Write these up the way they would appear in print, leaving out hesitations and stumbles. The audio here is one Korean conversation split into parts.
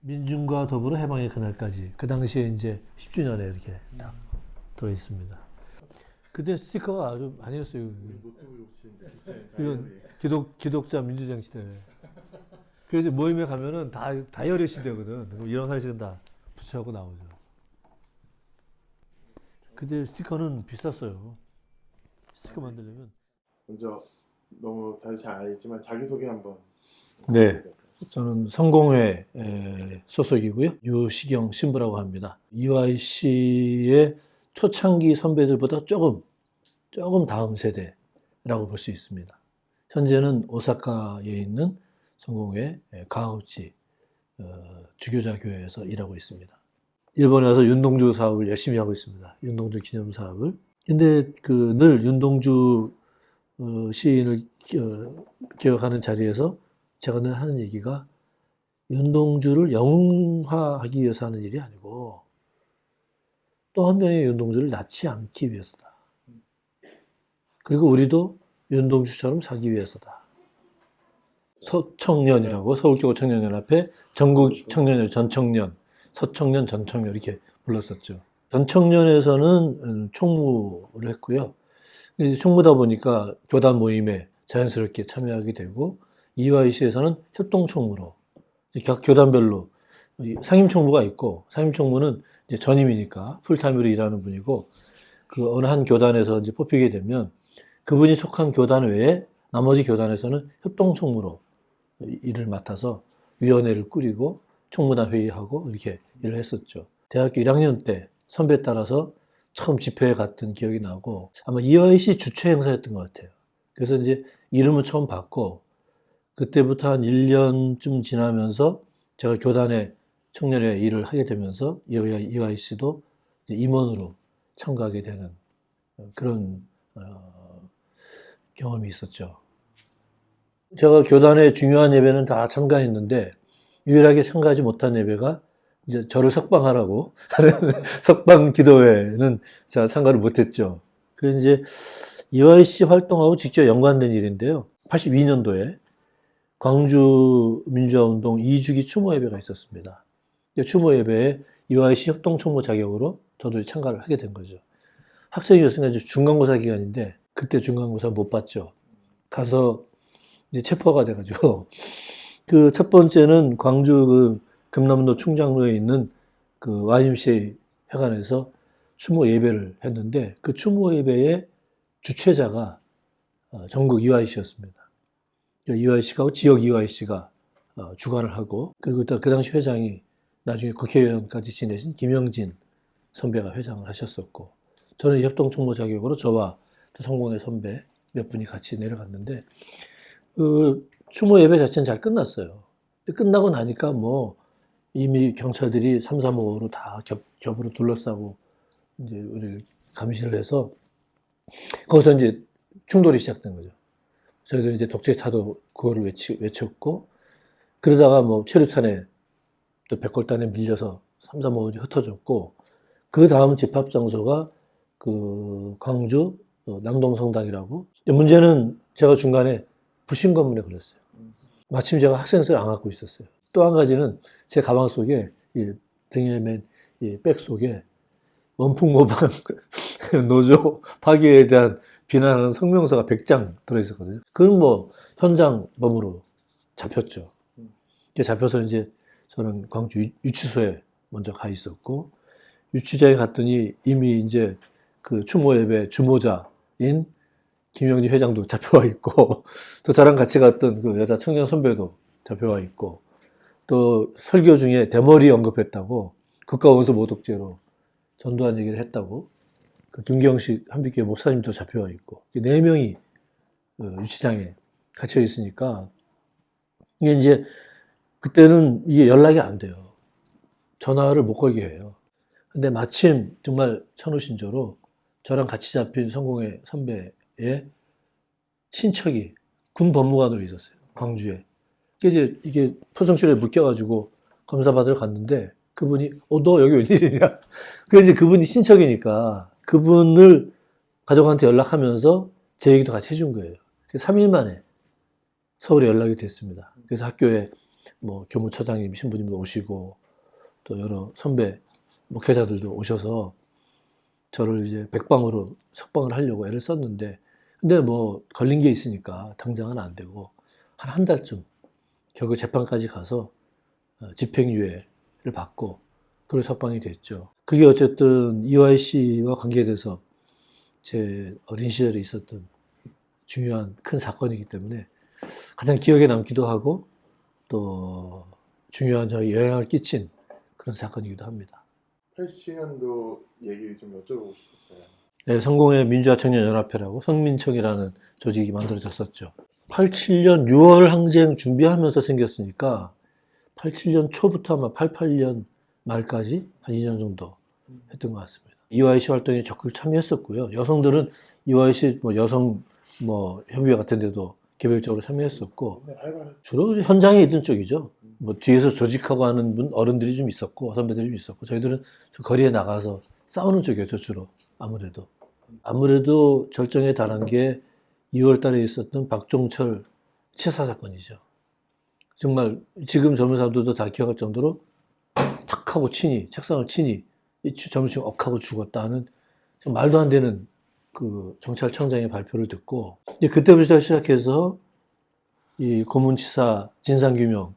민중과 더불어 해방의 그날까지. 그 당시에 이제 10주년에 이렇게 딱 들어있습니다. 그때 스티커가 아주 아니었어요. 노트북 붙이는데 이건 기독자 민주정 시대. 그래서 모임에 가면은 다 다이어리 시대거든. 그럼 이런 사실은 다 붙여갖고 나오죠. 그때 스티커는 비쌌어요. 스티커 만들려면. 먼저 너무 다들 잘 알지만 자기소개 한번. 네. 저는 성공회 소속이고요. 유시경 신부라고 합니다. EYC의 초창기 선배들보다 조금 다음 세대라고 볼 수 있습니다. 현재는 오사카에 있는 성공회 가우치 주교자 교회에서 일하고 있습니다. 일본에 와서 윤동주 사업을 열심히 하고 있습니다. 윤동주 기념 사업을. 근데 늘 윤동주 시인을 기억하는 자리에서 제가 늘 하는 얘기가 윤동주를 영웅화하기 위해서 하는 일이 아니고 또 한 명의 윤동주를 낳지 않기 위해서다. 그리고 우리도 윤동주처럼 살기 위해서다. 서청년이라고 서울교구 청년연합회 전국 청년연 전청년, 서청년, 전청년 이렇게 불렀었죠. 전청년에서는 총무를 했고요. 총무다 보니까 교단 모임에 자연스럽게 참여하게 되고 EYC에서는 협동총무로 각 교단별로 상임총무가 있고 상임총무는 이제 전임이니까 풀타임으로 일하는 분이고 그 어느 한 교단에서 이제 뽑히게 되면 그분이 속한 교단 외에 나머지 교단에서는 협동총무로 일을 맡아서 위원회를 꾸리고 총무단 회의하고 이렇게 일을 했었죠. 대학교 1학년 때 선배 따라서 처음 집회에 갔던 기억이 나고 아마 EYC 주최 행사였던 것 같아요. 그래서 이제 이름을 처음 받고 그때부터 한 1년쯤 지나면서 제가 교단의 청년회 일을 하게 되면서 EYC도 임원으로 참가하게 되는 그런 경험이 있었죠. 제가 교단의 중요한 예배는 다 참가했는데 유일하게 참가하지 못한 예배가 이제 저를 석방하라고 하는 석방 기도회는 제가 참가를 못했죠. 그래서 이제 EYC 활동하고 직접 연관된 일인데요. 82년도에 광주 민주화운동 2주기 추모 예배가 있었습니다. 추모 예배에 EYC 협동총무 자격으로 저도 참가를 하게 된 거죠. 학생이었으니까 중간고사 기간인데 그때 중간고사 못 봤죠. 가서 이제 체포가 돼가지고 그 첫 번째는 광주 그 금남로 충장로에 있는 그 YMCA 회관에서 추모 예배를 했는데 그 추모 예배의 주최자가 전국 EYC였습니다. EYC가 지역 EYC가 주관을 하고 그리고 또 그 당시 회장이 나중에 국회의원까지 지내신 김영진 선배가 회장을 하셨었고 저는 협동총무 자격으로 저와 성공회 선배 몇 분이 같이 내려갔는데 그 추모 예배 자체는 잘 끝났어요. 끝나고 나니까 뭐 이미 경찰들이 335로 다 겹으로 둘러싸고 이제 우리를 감시를 해서 거기서 이제 충돌이 시작된 거죠. 저희들은 이제 독재타도 그거를 외쳤고 그러다가 뭐 최루탄에 또 백골단에 밀려서 335가 흩어졌고 그 다음 집합 장소가 그 광주 남동성당이라고. 문제는 제가 중간에 불신검문에 걸렸어요. 마침 제가 학생증을 안 갖고 있었어요. 또 한 가지는 제 가방 속에 등에 맨 백 속에 원풍모방 노조 파괴에 대한 비난하는 성명서가 100장 들어있었거든요. 그건 뭐 현장범으로 잡혔죠. 잡혀서 이제 저는 광주 유치소에 먼저 가 있었고 유치장에 갔더니 이미 이제 그 추모 예배 주모자인 김영진 회장도 잡혀와 있고 또 저랑 같이 갔던 그 여자 청년 선배도 잡혀와 있고 또 설교 중에 대머리 언급했다고 국가원수 모독죄로 전두환 얘기를 했다고 그 김경식 한빛교회 목사님도 잡혀와 있고 4명이 유치장에 갇혀 있으니까 이게 이제 그때는 이게 연락이 안 돼요. 전화를 못 걸게 해요. 근데 마침 정말 천우신조로 저랑 같이 잡힌 성공회 선배의 친척이 군 법무관으로 있었어요. 광주에. 이게 포성실에 묶여가지고 검사받으러 갔는데 그분이 너 여기 웬일이냐. 그래서 이제 그분이 친척이니까 그분을 가족한테 연락하면서 제 얘기도 같이 해준 거예요. 3일 만에 서울에 연락이 됐습니다. 그래서 학교에 뭐 교무처장님, 신부님도 오시고 또 여러 선배 목회자들도 오셔서 저를 이제 백방으로 석방을 하려고 애를 썼는데, 근데 뭐 걸린 게 있으니까 당장은 안 되고 한 달쯤 결국 재판까지 가서 집행유예를 받고 그걸 석방이 됐죠. 그게 어쨌든 EYC와 관계돼서 제 어린 시절에 있었던 중요한 큰 사건이기 때문에 가장 기억에 남기도 하고 또 중요한 저에게 영향을 끼친 그런 사건이기도 합니다. 87년도 얘기를 좀 여쭤보고 싶었어요. 네, 성공회 민주화청년연합회라고 성민청이라는 조직이 만들어졌었죠. 87년 6월 항쟁 준비하면서 생겼으니까 87년 초부터 아마 88년 말까지 한 2년 정도 했던 것 같습니다. EYC 활동에 적극 참여했었고요. 여성들은 EYC 여성 협의회 같은 데도 개별적으로 참여했었고, 근데 활발했죠. 주로 현장에 있던 쪽이죠. 뭐 뒤에서 조직하고 하는 분 어른들이 좀 있었고 선배들이 좀 있었고, 저희들은 거리에 나가서 싸우는 쪽이었죠. 주로 아무래도 절정에 달한 게 2월 달에 있었던 박종철 치사 사건이죠. 정말 지금 젊은 사람들도 다 기억할 정도로 탁 하고 치니, 책상을 치니 젊은 친구 억하고 죽었다는 말도 안 되는 그 경찰청장의 발표를 듣고, 이제 그때부터 시작해서 이 고문치사 진상규명을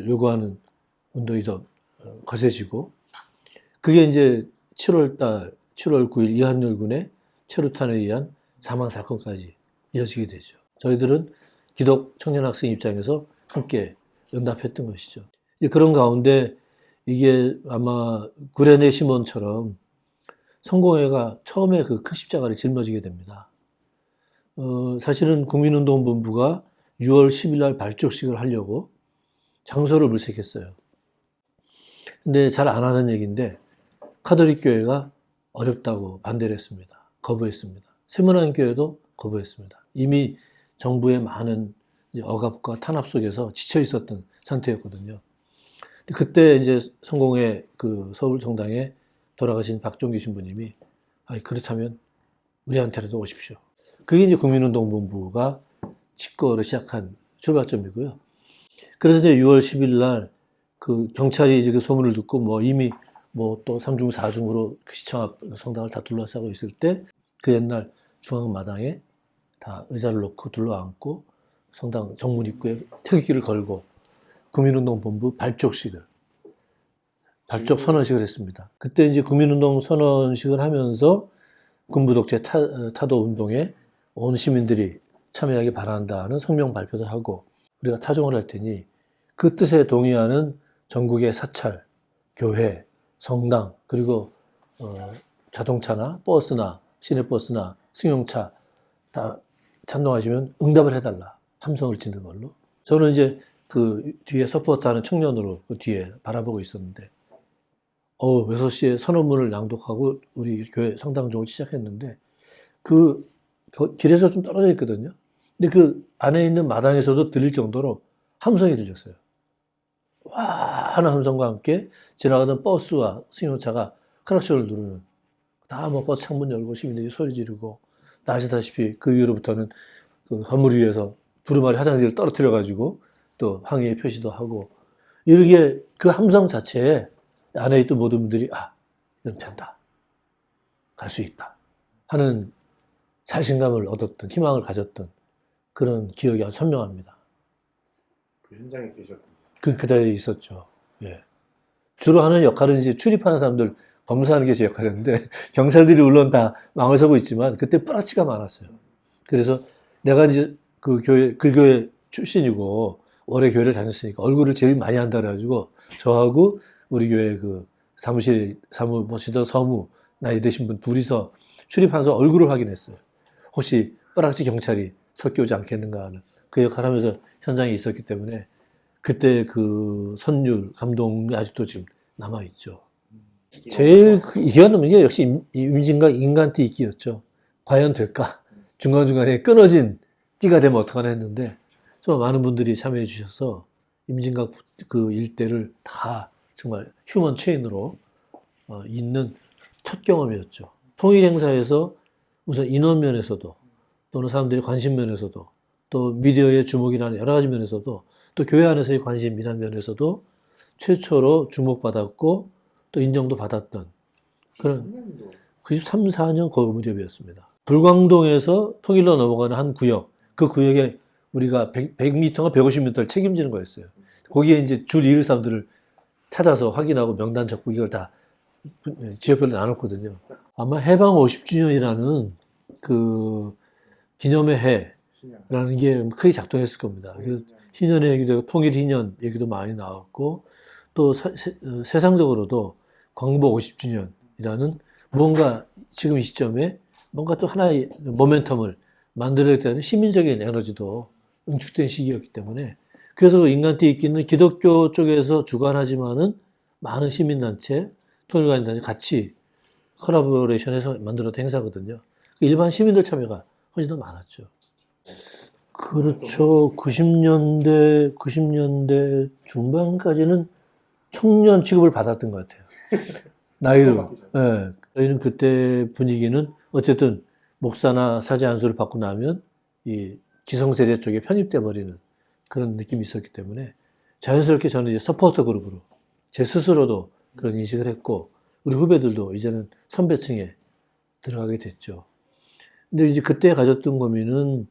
요구하는 운동이 더 거세지고, 그게 이제 7월 9일 이한열 군의 최루탄에 의한 사망 사건까지 이어지게 되죠. 저희들은 기독 청년 학생 입장에서 함께 연답했던 것이죠. 이제 그런 가운데 이게 아마 구레네 시몬처럼 성공회가 처음에 그 큰 십자가를 짊어지게 됩니다. 사실은 국민운동본부가 6월 10일 날 발족식을 하려고 장소를 물색했어요. 근데 잘 안 하는 얘기인데 카톨릭 교회가 어렵다고 반대를 했습니다. 거부했습니다. 세문안 교회도 거부했습니다. 이미 정부의 많은 억압과 탄압 속에서 지쳐 있었던 상태였거든요. 그때 이제 성공회 그 서울 정당에 돌아가신 박종기 신부님이 그렇다면 우리한테라도 오십시오. 그게 이제 국민운동본부가 집거를 시작한 출발점이고요. 그래서 이제 6월 10일 날 그 경찰이 이제 그 소문을 듣고 이미 또 3중 4중으로 그 시청 앞 성당을 다 둘러싸고 있을 때 그 옛날 중앙 마당에 다 의자를 놓고 둘러앉고 성당 정문 입구에 태극기를 걸고 국민운동본부 발족 선언식을 했습니다. 그때 이제 국민운동 선언식을 하면서 군부독재 타도 운동에 온 시민들이 참여하기 바란다는 성명 발표도 하고, 우리가 타종을 할 테니 그 뜻에 동의하는 전국의 사찰, 교회, 성당, 그리고 자동차나 버스나 시내버스나 승용차 다 찬동하시면 응답을 해달라, 함성을 치는 걸로. 저는 이제 그 뒤에 서포트하는 청년으로 그 뒤에 바라보고 있었는데 6시에 선언문을 낭독하고 우리 교회 성당종을 시작했는데 그 길에서 좀 떨어져 있거든요. 근데 그 안에 있는 마당에서도 들릴 정도로 함성이 들렸어요. 와 하는 함성과 함께 지나가던 버스와 승용차가 클락션을 누르는, 다 버스 창문 열고 시민들이 소리 지르고, 아시다시피 그 이후로부터는 그 건물 위에서 두루마리 화장지를 떨어뜨려 가지고 또 항의의 표시도 하고, 이렇게 그 함성 자체에 안에 있던 모든 분들이 이건 된다, 갈 수 있다 하는 자신감을 얻었던, 희망을 가졌던 그런 기억이 아주 선명합니다. 그 현장에 계셨군요. 그 자리에 있었죠. 예. 주로 하는 역할은 이제 출입하는 사람들 검사하는 게 제 역할이었는데 경찰들이 물론 다 망을 서고 있지만 그때 뿌락치가 많았어요. 그래서 내가 이제 그 교회 출신이고 오래 교회를 다녔으니까 얼굴을 제일 많이 한다 그래가지고 저하고 우리 교회 그 사무 보시던 서무 나이 드신 분 둘이서 출입하면서 얼굴을 확인했어요. 혹시 뿌락치 경찰이 섞여오지 않겠는가 하는 그 역할을 하면서 현장에 있었기 때문에 그때 그 선율, 감동이 아직도 지금 남아있죠. 제일 기가 남는 게 역시 임진각 인간띠 있기였죠. 과연 될까? 중간중간에 끊어진 띠가 되면 어떡하나 했는데 정말 많은 분들이 참여해 주셔서 임진각 그 일대를 다 정말 휴먼 체인으로 잇는 첫 경험이었죠. 통일 행사에서 우선 인원 면에서도 또는 사람들이 관심 면에서도 또 미디어의 주목이라는 여러 가지 면에서도 또 교회 안에서의 관심이라는 면에서도 최초로 주목받았고 또 인정도 받았던 그런 3년도 93, 4년 그 무렵이었습니다. 불광동에서 통일로 넘어가는 한 구역, 그 구역에 우리가 100m가 150m를 책임지는 거였어요. 거기에 이제 줄 이을 사람들을 찾아서 확인하고 명단 적고 이걸 다 지역별로 나눴거든요. 아마 해방 50주년이라는 그 기념의 신년. 해라는 게 크게 작동했을 겁니다. 그래서 희년의 얘기도 통일 희년 얘기도 많이 나왔고 또 세상적으로도 광복 50주년이라는 뭔가 지금 이 시점에 뭔가 또 하나의 모멘텀을 만들어야겠다는 시민적인 에너지도 응축된 시기였기 때문에 그래서 인간띠 있기는 기독교 쪽에서 주관하지만은 많은 시민단체, 통일관단체 같이 콜라보레이션해서 만들었던 행사거든요. 일반 시민들 참여가 훨씬 더 많았죠. 그렇죠. 90년대 중반까지는 청년 취급을 받았던 것 같아요. 나이로. 예. 저희는 그때 분위기는 어쨌든 목사나 사제 안수를 받고 나면 이 기성세대 쪽에 편입돼 버리는 그런 느낌이 있었기 때문에 자연스럽게 저는 이제 서포터 그룹으로 제 스스로도 그런 인식을 했고 우리 후배들도 이제는 선배층에 들어가게 됐죠. 근데 이제 그때 가졌던 고민은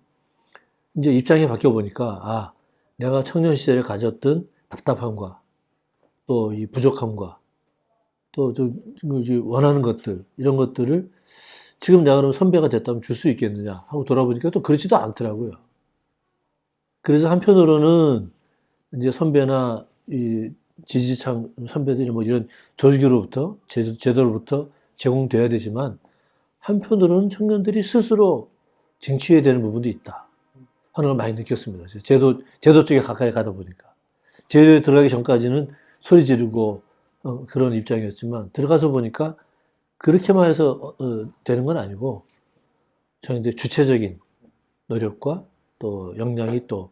이제 입장이 바뀌어 보니까 아, 내가 청년 시절에 가졌던 답답함과 또 이 부족함과 또 원하는 것들 이런 것들을 지금 내가 그럼 선배가 됐다면 줄 수 있겠느냐 하고 돌아보니까 또 그렇지도 않더라고요. 그래서 한편으로는 이제 선배나 이 지지층 선배들이 뭐 이런 조직으로부터 제도로부터 제공돼야 되지만 한편으로는 청년들이 스스로 쟁취해야 되는 부분도 있다 하는 걸 많이 느꼈습니다. 제도 쪽에 가까이 가다 보니까 제도에 들어가기 전까지는 소리 지르고 그런 입장이었지만 들어가서 보니까 그렇게만 해서 되는 건 아니고 저희들 주체적인 노력과 또 역량이 또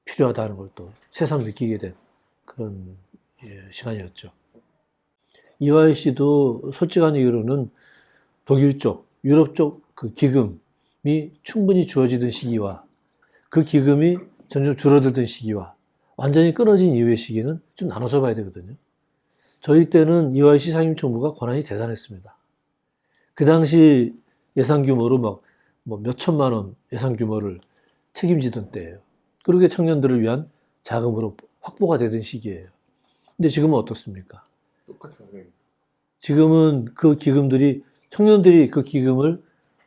필요하다는 걸 또 새삼 느끼게 된 그런 시간이었죠. 이화희 씨도 솔직한 이유로는 독일 쪽, 유럽 쪽 그 기금이 충분히 주어지던 시기와 그 기금이 점점 줄어들던 시기와 완전히 끊어진 이후의 시기는 좀 나눠서 봐야 되거든요. 저희 때는 이화희 씨 상임총무가 권한이 대단했습니다. 그 당시 예산 규모로 뭐 몇천만 원 예산 규모를 책임지던 때예요. 그러게 청년들을 위한 자금으로 확보가 되던 시기예요. 근데 지금은 어떻습니까? 똑같아요. 네. 지금은 그 기금들이 청년들이 그 기금을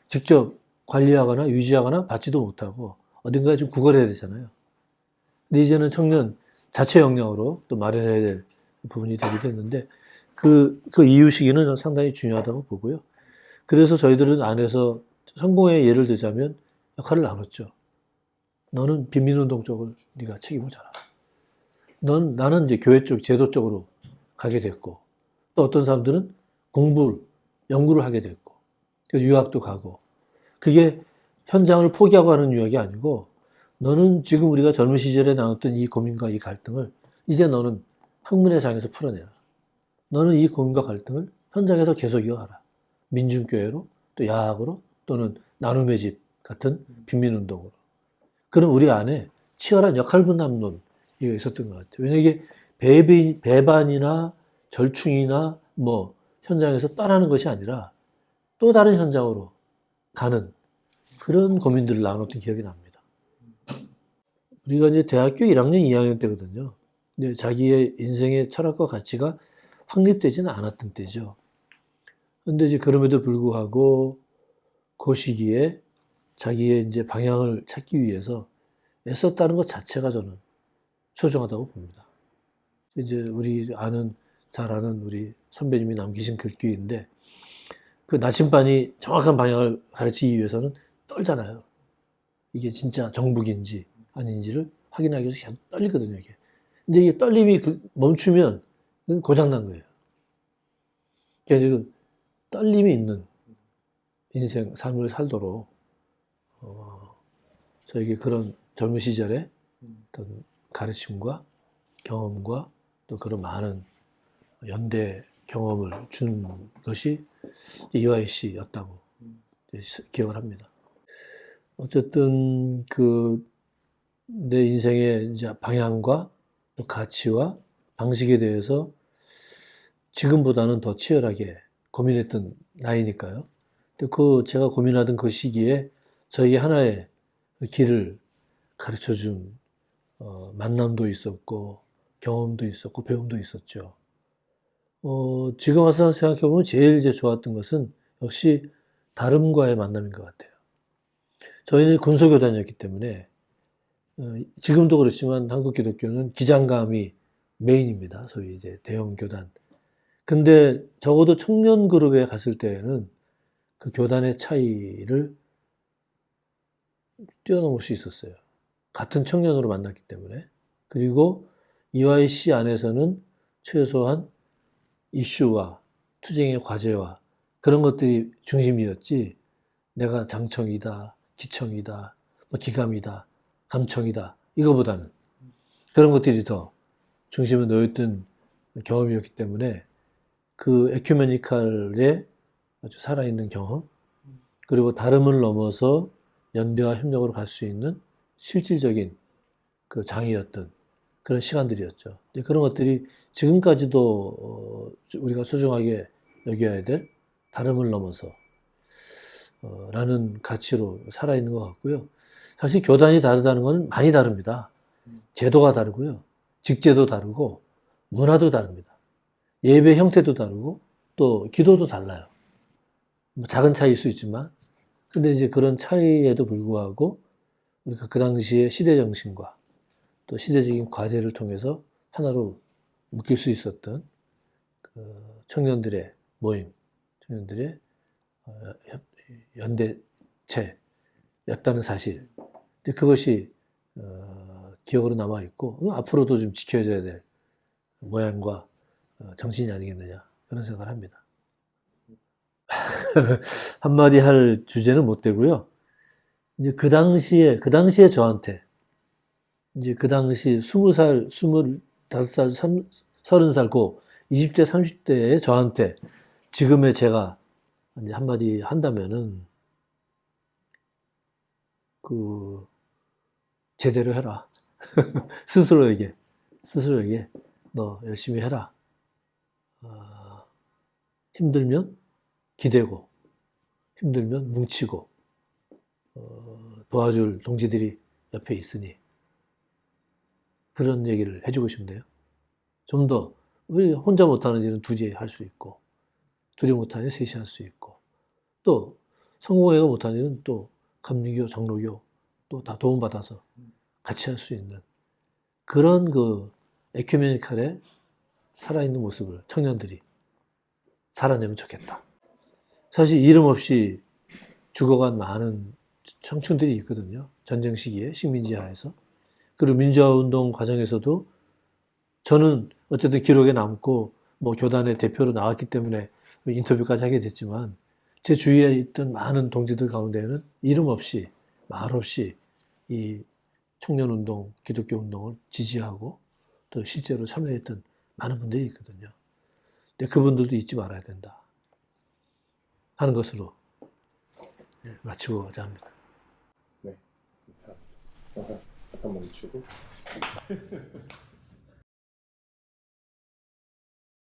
직접 관리하거나 유지하거나 받지도 못하고 어딘가에 좀 구걸해야 되잖아요. 근데 이제는 청년 자체 역량으로 또 마련해야 될 부분이 되게 됐는데 그 이후 시기는 상당히 중요하다고 보고요. 그래서 저희들은 안에서 성공의 예를 들자면 역할을 나눴죠. 너는 빈민운동 쪽을 네가 책임을 져라. 나는 이제 교회 쪽, 제도 쪽으로 가게 됐고, 또 어떤 사람들은 연구를 하게 됐고, 유학도 가고, 그게 현장을 포기하고 하는 유학이 아니고, 너는 지금 우리가 젊은 시절에 나눴던 이 고민과 이 갈등을 이제 너는 학문의 장에서 풀어내라. 너는 이 고민과 갈등을 현장에서 계속 이어가라. 민중교회로, 또 야학으로, 또는 나눔의 집 같은 빈민운동으로. 그럼 우리 안에 치열한 역할 분담론이 있었던 것 같아요. 왜냐하면 이게 배반이나 절충이나 뭐 현장에서 떠나는 것이 아니라 또 다른 현장으로 가는 그런 고민들을 나눴던 기억이 납니다. 우리가 이제 대학교 1학년, 2학년 때거든요. 근데 자기의 인생의 철학과 가치가 확립되지는 않았던 때죠. 근데 이제 그럼에도 불구하고 그 시기에 자기의 이제 방향을 찾기 위해서 애썼다는 것 자체가 저는 소중하다고 봅니다. 이제 잘 아는 우리 선배님이 남기신 글귀인데 그 나침반이 정확한 방향을 가르치기 위해서는 떨잖아요. 이게 진짜 정북인지 아닌지를 확인하기 위해서 계속 떨리거든요, 이게. 근데 이게 떨림이 멈추면 고장난 거예요. 그래서 그 떨림이 있는 인생, 삶을 살도록 저에게 그런 젊은 시절에 어떤 가르침과 경험과 또 그런 많은 연대 경험을 준 것이 이화희 씨였다고 기억을 합니다. 어쨌든 내 인생의 이제 방향과 또 가치와 방식에 대해서 지금보다는 더 치열하게 고민했던 나이니까요. 근데 그 제가 고민하던 그 시기에 저에게 하나의 길을 가르쳐 준 만남도 있었고 경험도 있었고 배움도 있었죠. 지금 와서 생각해보면 제일 이제 좋았던 것은 역시 다름과의 만남인 것 같아요. 저희는 군소교단이었기 때문에 지금도 그렇지만 한국 기독교는 기장감이 메인입니다. 소위 이제 대형 교단. 근데 적어도 청년 그룹에 갔을 때에는 그 교단의 차이를 뛰어넘을 수 있었어요. 같은 청년으로 만났기 때문에. 그리고 EYC 안에서는 최소한 이슈와 투쟁의 과제와 그런 것들이 중심이었지, 내가 장청이다, 기청이다, 뭐 기감이다, 감청이다, 이거보다는 그런 것들이 더 중심에 놓였던 경험이었기 때문에 그 에큐메니칼의 아주 살아있는 경험, 그리고 다름을 넘어서 연대와 협력으로 갈 수 있는 실질적인 그 장이었던 그런 시간들이었죠. 그런 것들이 지금까지도 우리가 소중하게 여겨야 될 다름을 넘어서 라는 가치로 살아있는 것 같고요. 사실 교단이 다르다는 건 많이 다릅니다. 제도가 다르고요. 직제도 다르고 문화도 다릅니다. 예배 형태도 다르고 또 기도도 달라요. 뭐 작은 차이일 수 있지만, 근데 이제 그런 차이에도 불구하고 우리가 그 당시의 시대 정신과 또 시대적인 과제를 통해서 하나로 묶일 수 있었던 그 청년들의 모임, 청년들의 연대체였다는 사실. 근데 그것이 기억으로 남아 있고 앞으로도 좀 지켜져야 될 모양과 정신이 아니겠느냐, 그런 생각을 합니다. 한마디 할 주제는 못 되고요. 이제 그 당시에 저한테 이제 그 당시 20살, 25살, 30살 고 20대, 30대의 저한테 지금의 제가 이제 한마디 한다면은 그 제대로 해라. 스스로에게 너 열심히 해라. 힘들면 기대고 힘들면 뭉치고 도와줄 동지들이 옆에 있으니, 그런 얘기를 해주고 싶네요. 좀 더 우리 혼자 못하는 일은 둘이 할 수 있고, 둘이 못하는 일 셋이 할 수 있고, 또 성공회가 못하는 일은 또 감리교, 장로교 또 다 도움받아서 같이 할 수 있는 그런 그 에큐메니칼의 살아있는 모습을 청년들이 살아내면 좋겠다. 사실 이름 없이 죽어간 많은 청춘들이 있거든요. 전쟁 시기에 식민지하에서. 그리고 민주화운동 과정에서도 저는 어쨌든 기록에 남고 뭐 교단의 대표로 나왔기 때문에 인터뷰까지 하게 됐지만, 제 주위에 있던 많은 동지들 가운데에는 이름 없이 말 없이 이 청년운동, 기독교 운동을 지지하고 또 실제로 참여했던 많은 분들이 있거든요. 근데 그분들도 잊지 말아야 된다 하는 것으로 마치고자 합니다. 네, 감사합니다. 영상 잠깐만 멈추고.